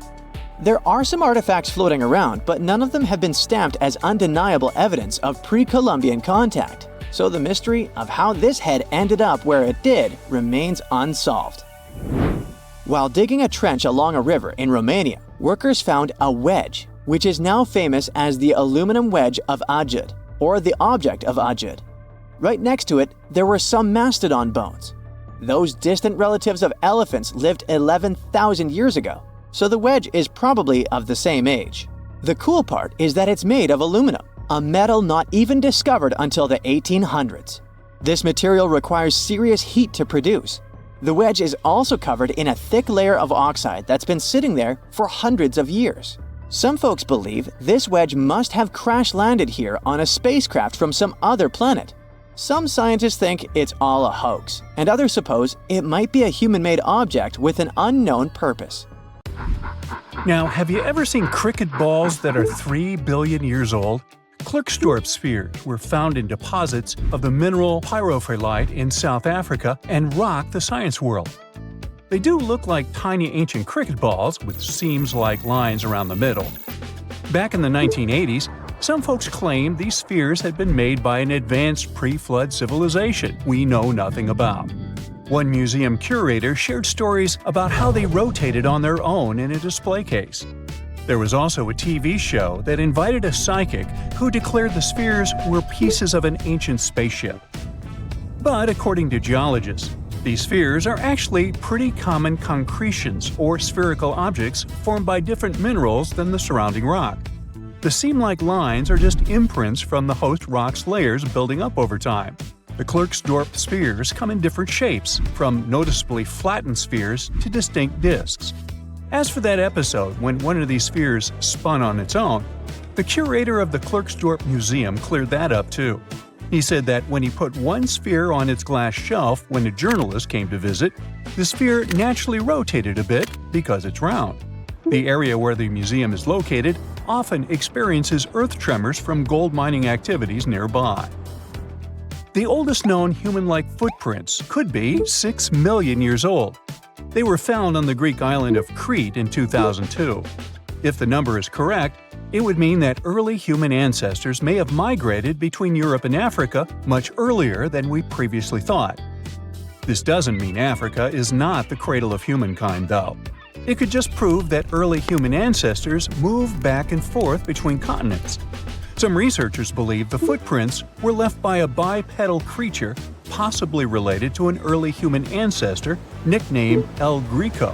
There are some artifacts floating around, but none of them have been stamped as undeniable evidence of pre-Columbian contact. So the mystery of how this head ended up where it did remains unsolved. While digging a trench along a river in Romania, workers found a wedge, which is now famous as the aluminum wedge of Ajud, or the object of Ajud. Right next to it, there were some mastodon bones. Those distant relatives of elephants lived 11,000 years ago, so the wedge is probably of the same age. The cool part is that it's made of aluminum, a metal not even discovered until the 1800s. This material requires serious heat to produce. The wedge is also covered in a thick layer of oxide that's been sitting there for hundreds of years. Some folks believe this wedge must have crash-landed here on a spacecraft from some other planet. Some scientists think it's all a hoax, and others suppose it might be a human-made object with an unknown purpose. Now, have you ever seen cricket balls that are 3 billion years old? Clerks spheres were found in deposits of the mineral pyrophyllite in South Africa and rock the science world. They do look like tiny ancient cricket balls with seams-like lines around the middle. Back in the 1980s, some folks claimed these spheres had been made by an advanced pre-flood civilization we know nothing about. One museum curator shared stories about how they rotated on their own in a display case. There was also a TV show that invited a psychic who declared the spheres were pieces of an ancient spaceship. But according to geologists, these spheres are actually pretty common concretions or spherical objects formed by different minerals than the surrounding rock. The seam-like lines are just imprints from the host rock's layers building up over time. The Clerks spheres come in different shapes, from noticeably flattened spheres to distinct discs. As for that episode when one of these spheres spun on its own, the curator of the Klerksdorp Museum cleared that up too. He said that when he put one sphere on its glass shelf when a journalist came to visit, the sphere naturally rotated a bit because it's round. The area where the museum is located often experiences earth tremors from gold mining activities nearby. The oldest known human-like footprints could be 6 million years old. They were found on the Greek island of Crete in 2002. If the number is correct, it would mean that early human ancestors may have migrated between Europe and Africa much earlier than we previously thought. This doesn't mean Africa is not the cradle of humankind, though. It could just prove that early human ancestors moved back and forth between continents. Some researchers believe the footprints were left by a bipedal creature possibly related to an early human ancestor nicknamed El Greco.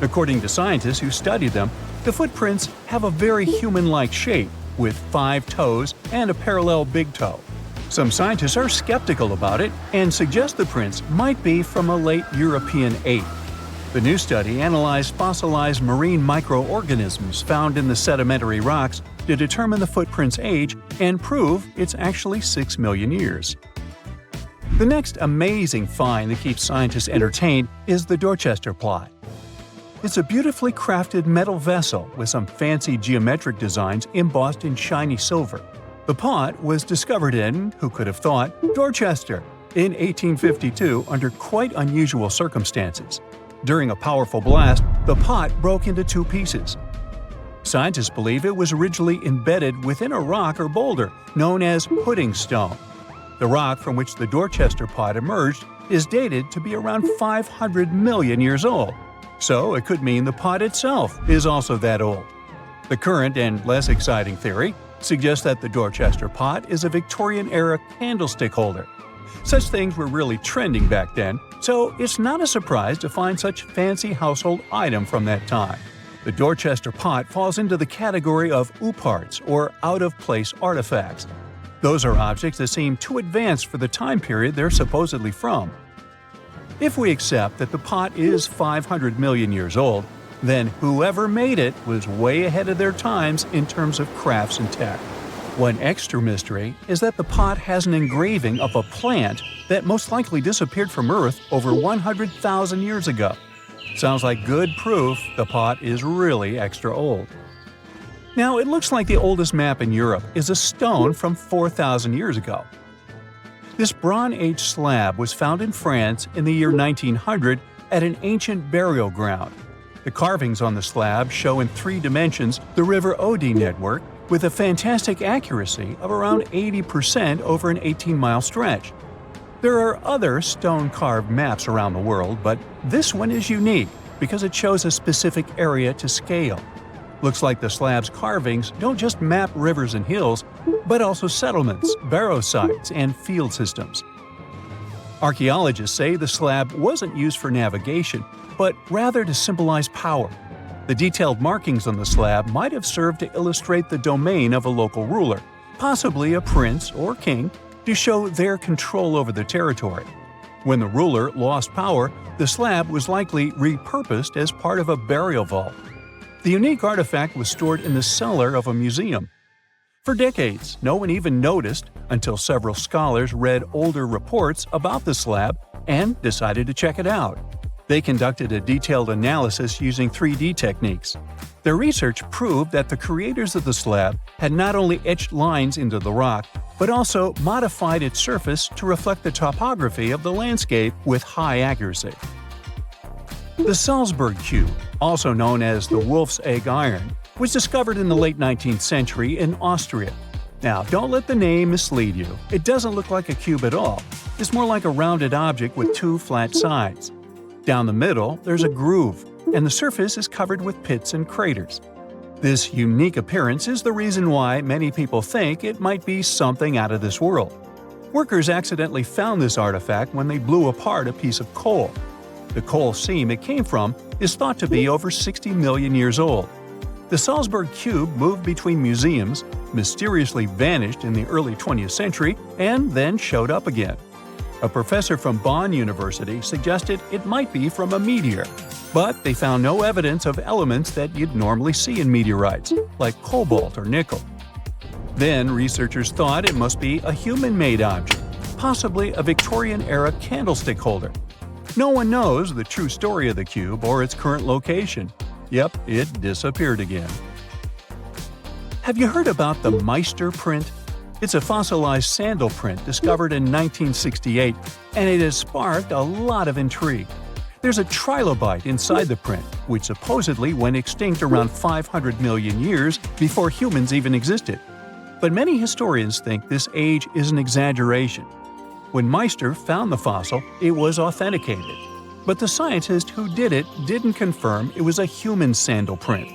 According to scientists who studied them, the footprints have a very human-like shape, with 5 toes and a parallel big toe. Some scientists are skeptical about it and suggest the prints might be from a late European ape. The new study analyzed fossilized marine microorganisms found in the sedimentary rocks to determine the footprint's age and prove it's actually 6 million years. The next amazing find that keeps scientists entertained is the Dorchester pot. It's a beautifully crafted metal vessel with some fancy geometric designs embossed in shiny silver. The pot was discovered in, who could have thought, Dorchester in 1852 under quite unusual circumstances. During a powerful blast, the pot broke into 2 pieces. Scientists believe it was originally embedded within a rock or boulder known as pudding stone. The rock from which the Dorchester pot emerged is dated to be around 500 million years old. So it could mean the pot itself is also that old. The current and less exciting theory suggests that the Dorchester pot is a Victorian-era candlestick holder. Such things were really trending back then, so it's not a surprise to find such fancy household item from that time. The Dorchester pot falls into the category of ooparts, or out-of-place artifacts. Those are objects that seem too advanced for the time period they're supposedly from. If we accept that the pot is 500 million years old, then whoever made it was way ahead of their times in terms of crafts and tech. One extra mystery is that the pot has an engraving of a plant that most likely disappeared from Earth over 100,000 years ago. Sounds like good proof the pot is really extra old. Now, it looks like the oldest map in Europe is a stone from 4,000 years ago. This Bronze Age slab was found in France in the year 1900 at an ancient burial ground. The carvings on the slab show in 3 dimensions the River Odey network with a fantastic accuracy of around 80% over an 18-mile stretch. There are other stone-carved maps around the world, but this one is unique because it shows a specific area to scale. Looks like the slab's carvings don't just map rivers and hills, but also settlements, barrow sites, and field systems. Archaeologists say the slab wasn't used for navigation, but rather to symbolize power. The detailed markings on the slab might have served to illustrate the domain of a local ruler, possibly a prince or king, to show their control over the territory. When the ruler lost power, the slab was likely repurposed as part of a burial vault. The unique artifact was stored in the cellar of a museum. For decades, no one even noticed until several scholars read older reports about the slab and decided to check it out. They conducted a detailed analysis using 3D techniques. Their research proved that the creators of the slab had not only etched lines into the rock, but also modified its surface to reflect the topography of the landscape with high accuracy. The Salzburg cube, also known as the wolf's egg iron, was discovered in the late 19th century in Austria. Now, don't let the name mislead you. It doesn't look like a cube at all. It's more like a rounded object with 2 flat sides. Down the middle, there's a groove, and the surface is covered with pits and craters. This unique appearance is the reason why many people think it might be something out of this world. Workers accidentally found this artifact when they blew apart a piece of coal. The coal seam it came from is thought to be over 60 million years old. The Salzburg cube moved between museums, mysteriously vanished in the early 20th century, and then showed up again. A professor from Bonn University suggested it might be from a meteor, but they found no evidence of elements that you'd normally see in meteorites, like cobalt or nickel. Then researchers thought it must be a human-made object, possibly a Victorian-era candlestick holder. No one knows the true story of the cube or its current location. Yep, it disappeared again. Have you heard about the Meister print? It's a fossilized sandal print discovered in 1968, and it has sparked a lot of intrigue. There's a trilobite inside the print, which supposedly went extinct around 500 million years before humans even existed. But many historians think this age is an exaggeration. When Meister found the fossil, it was authenticated. but the scientist who did it didn't confirm it was a human sandal print.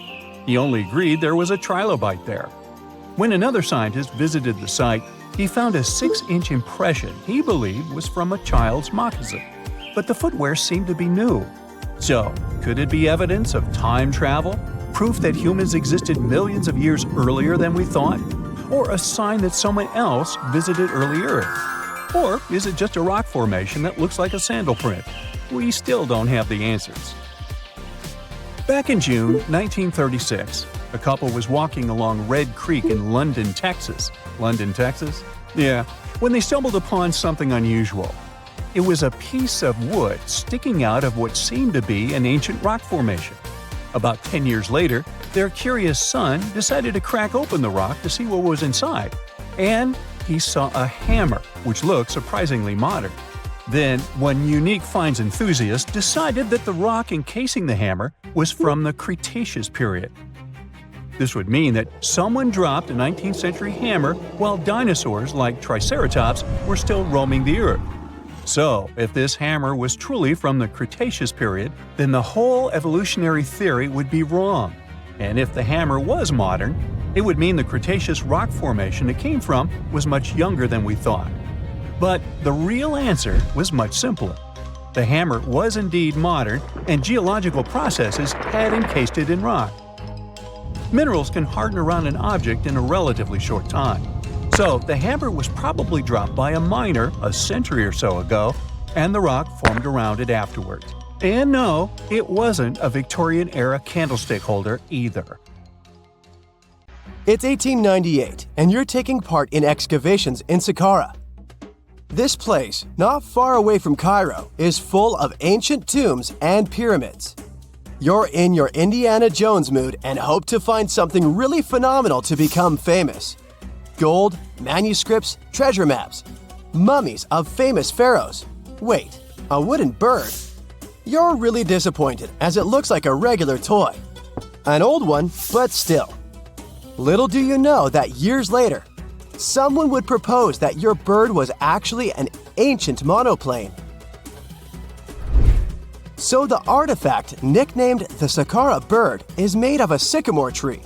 He only agreed there was a trilobite there. When another scientist visited the site, he found a 6-inch impression he believed was from a child's moccasin, but the footwear seemed to be new. So, could it be evidence of time travel? Proof that humans existed millions of years earlier than we thought? Or a sign that someone else visited early Earth? Or is it just a rock formation that looks like a sandal print? We still don't have the answers. Back in June 1936, a couple was walking along Red Creek in London, Texas. London, Texas? Yeah, when they stumbled upon something unusual. It was a piece of wood sticking out of what seemed to be an ancient rock formation. About 10 years later, their curious son decided to crack open the rock to see what was inside. And he saw a hammer, which looked surprisingly modern. Then, one unique finds enthusiast decided that the rock encasing the hammer was from the Cretaceous period. This would mean that someone dropped a 19th century hammer while dinosaurs like Triceratops were still roaming the earth. So, if this hammer was truly from the Cretaceous period, then the whole evolutionary theory would be wrong. And if the hammer was modern, it would mean the Cretaceous rock formation it came from was much younger than we thought. But the real answer was much simpler. The hammer was indeed modern, and geological processes had encased it in rock. Minerals can harden around an object in a relatively short time. So, the hammer was probably dropped by a miner a century or so ago, and the rock formed around it afterwards. And no, it wasn't a Victorian-era candlestick holder either. It's 1898, and you're taking part in excavations in Saqqara. This place, not far away from Cairo, is full of ancient tombs and pyramids. You're in your Indiana Jones mood and hope to find something really phenomenal to become famous. Gold, manuscripts, treasure maps, mummies of famous pharaohs. Wait, a wooden bird? You're really disappointed as it looks like a regular toy. An old one, but still. Little do you know that years later, someone would propose that your bird was actually an ancient monoplane. So the artifact, nicknamed the Saqqara bird, is made of a sycamore tree.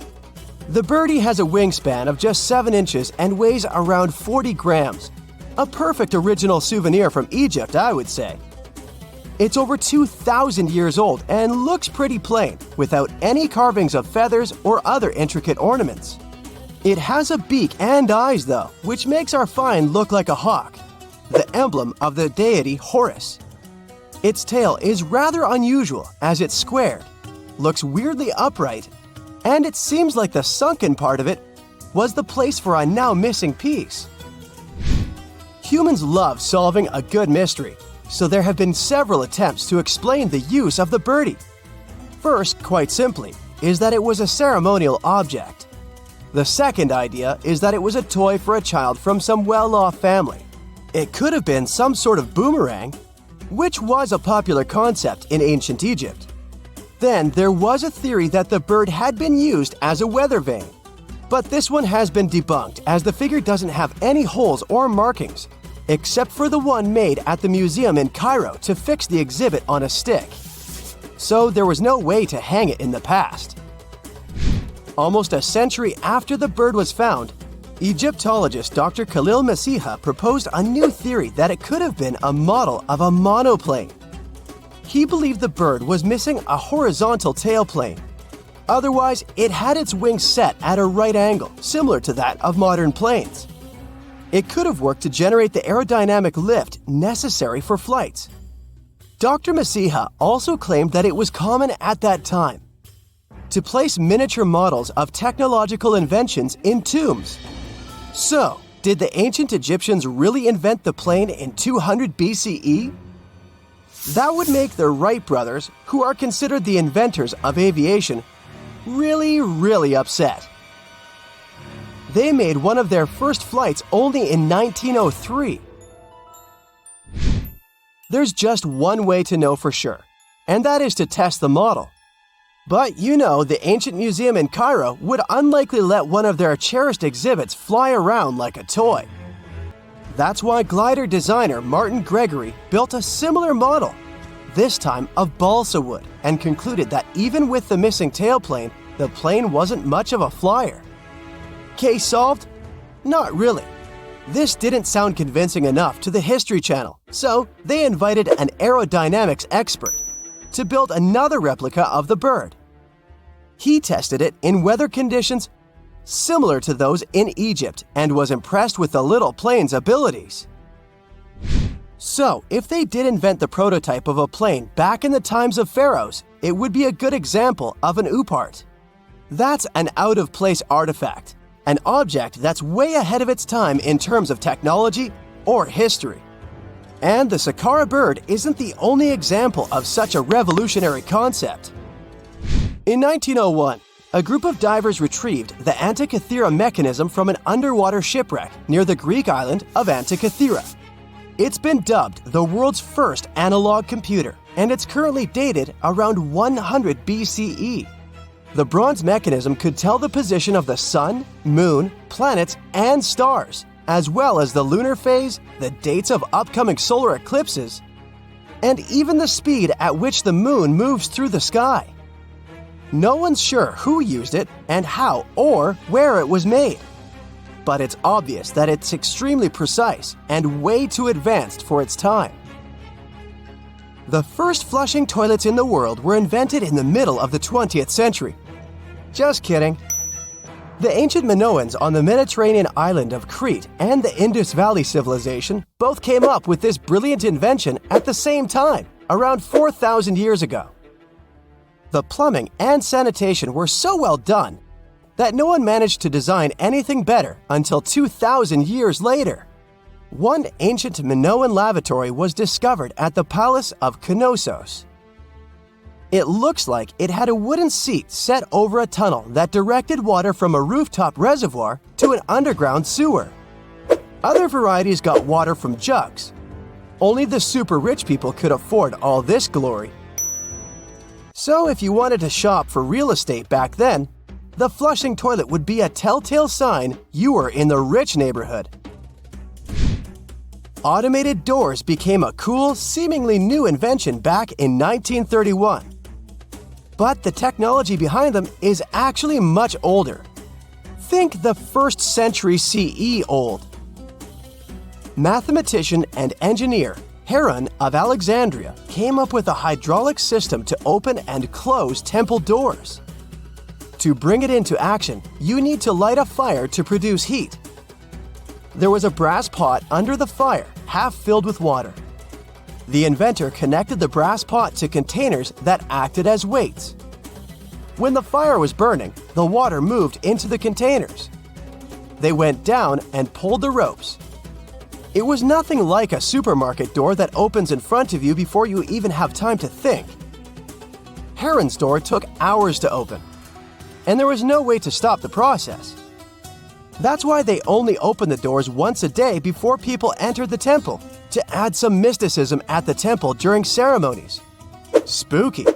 The birdie has a wingspan of just 7 inches and weighs around 40 grams. A perfect original souvenir from Egypt, I would say. It's over 2,000 years old and looks pretty plain, without any carvings of feathers or other intricate ornaments. It has a beak and eyes though, which makes our find look like a hawk, the emblem of the deity Horus. Its tail is rather unusual as it's squared, looks weirdly upright, and it seems like the sunken part of it was the place for a now missing piece. Humans love solving a good mystery, so there have been several attempts to explain the use of the birdie. First, quite simply, is that it was a ceremonial object. The second idea is that it was a toy for a child from some well-off family. It could have been some sort of boomerang, which was a popular concept in ancient Egypt. Then there was a theory that the bird had been used as a weather vane. But this one has been debunked as the figure doesn't have any holes or markings, except for the one made at the museum in Cairo to fix the exhibit on a stick. So there was no way to hang it in the past. Almost a century after the bird was found, Egyptologist Dr. Khalil Masiha proposed a new theory that it could have been a model of a monoplane. He believed the bird was missing a horizontal tailplane. Otherwise, it had its wings set at a right angle, similar to that of modern planes. It could have worked to generate the aerodynamic lift necessary for flights. Dr. Masiha also claimed that it was common at that time to place miniature models of technological inventions in tombs. So, did the ancient Egyptians really invent the plane in 200 BCE? That would make the Wright brothers, who are considered the inventors of aviation, really upset. They made one of their first flights only in 1903. There's just one way to know for sure, and that is to test the model. But you know, the ancient museum in Cairo would unlikely let one of their cherished exhibits fly around like a toy. That's why glider designer Martin Gregory built a similar model, this time of balsa wood, and concluded that even with the missing tailplane, the plane wasn't much of a flyer. Case solved? Not really. This didn't sound convincing enough to the History Channel, so they invited an aerodynamics expert to build another replica of the bird. He tested it in weather conditions similar to those in Egypt and was impressed with the little plane's abilities. So, if they did invent the prototype of a plane back in the times of Pharaohs, it would be a good example of an oopart. That's an out-of-place artifact, an object that's way ahead of its time in terms of technology or history. And the Saqqara bird isn't the only example of such a revolutionary concept. In 1901, a group of divers retrieved the Antikythera mechanism from an underwater shipwreck near the Greek island of Antikythera. It's been dubbed the world's first analog computer, and it's currently dated around 100 BCE. The bronze mechanism could tell the position of the sun, moon, planets, and stars, as well as the lunar phase, the dates of upcoming solar eclipses, and even the speed at which the moon moves through the sky. No one's sure who used it and how or where it was made. But it's obvious that it's extremely precise and way too advanced for its time. The first flushing toilets in the world were invented in the middle of the 20th century. Just kidding. The ancient Minoans on the Mediterranean island of Crete and the Indus Valley civilization both came up with this brilliant invention at the same time, around 4,000 years ago. The plumbing and sanitation were so well done that no one managed to design anything better until 2,000 years later. One ancient Minoan lavatory was discovered at the Palace of Knossos. It looks like it had a wooden seat set over a tunnel that directed water from a rooftop reservoir to an underground sewer. Other varieties got water from jugs. Only the super rich people could afford all this glory. So if you wanted to shop for real estate back then, the flushing toilet would be a telltale sign you were in the rich neighborhood. Automated doors became a cool, seemingly new invention back in 1931. But the technology behind them is actually much older. Think the 1st century CE old. Mathematician and engineer Heron of Alexandria came up with a hydraulic system to open and close temple doors. To bring it into action, you need to light a fire to produce heat. There was a brass pot under the fire, half filled with water. The inventor connected the brass pot to containers that acted as weights. When the fire was burning, the water moved into the containers. They went down and pulled the ropes. It was nothing like a supermarket door that opens in front of you before you even have time to think. Heron's door took hours to open, and there was no way to stop the process. That's why they only opened the doors once a day before people entered the temple, to add some mysticism at the temple during ceremonies. Spooky.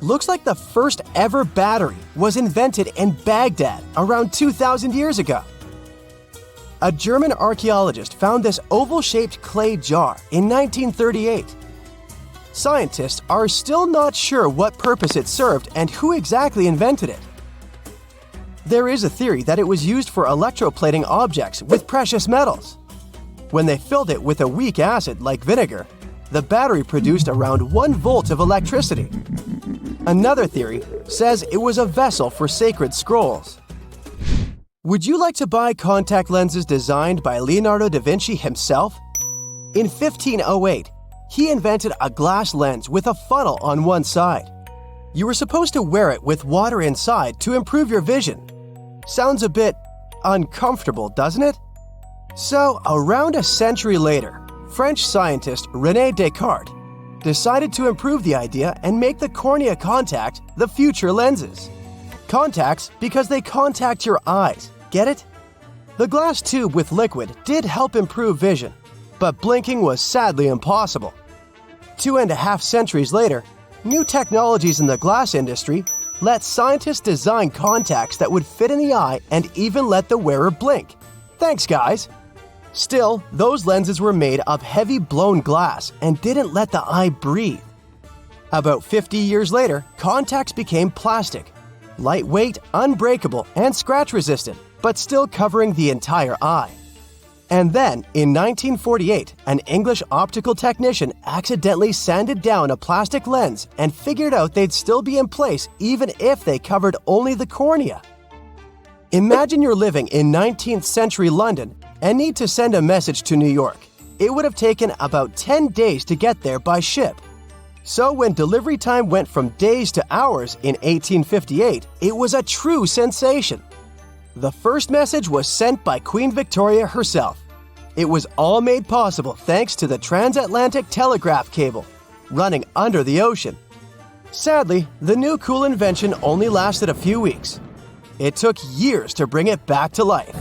Looks like the first ever battery was invented in Baghdad around 2,000 years ago. A German archaeologist found this oval-shaped clay jar in 1938. Scientists are still not sure what purpose it served and who exactly invented it. There is a theory that it was used for electroplating objects with precious metals. When they filled it with a weak acid like vinegar, the battery produced around 1 volt of electricity. Another theory says it was a vessel for sacred scrolls. Would you like to buy contact lenses designed by Leonardo da Vinci himself? In 1508, he invented a glass lens with a funnel on one side. You were supposed to wear it with water inside to improve your vision. Sounds a bit uncomfortable, doesn't it? So, around a century later, French scientist René Descartes decided to improve the idea and make the cornea contact the future lenses. Contacts because they contact your eyes, get it? The glass tube with liquid did help improve vision, but blinking was sadly impossible. 2.5 centuries later, new technologies in the glass industry let scientists design contacts that would fit in the eye and even let the wearer blink. Thanks, guys! Still, those lenses were made of heavy blown glass and didn't let the eye breathe. About 50 years later, contacts became plastic, lightweight, unbreakable, and scratch-resistant, but still covering the entire eye. And then, in 1948, an English optical technician accidentally sanded down a plastic lens and figured out they'd still be in place even if they covered only the cornea. Imagine you're living in 19th century London and need to send a message to New York. It would have taken about 10 days to get there by ship. So when delivery time went from days to hours in 1858, it was a true sensation. The first message was sent by Queen Victoria herself. It was all made possible thanks to the transatlantic telegraph cable, running under the ocean. Sadly, the new cool invention only lasted a few weeks. It took years to bring it back to life.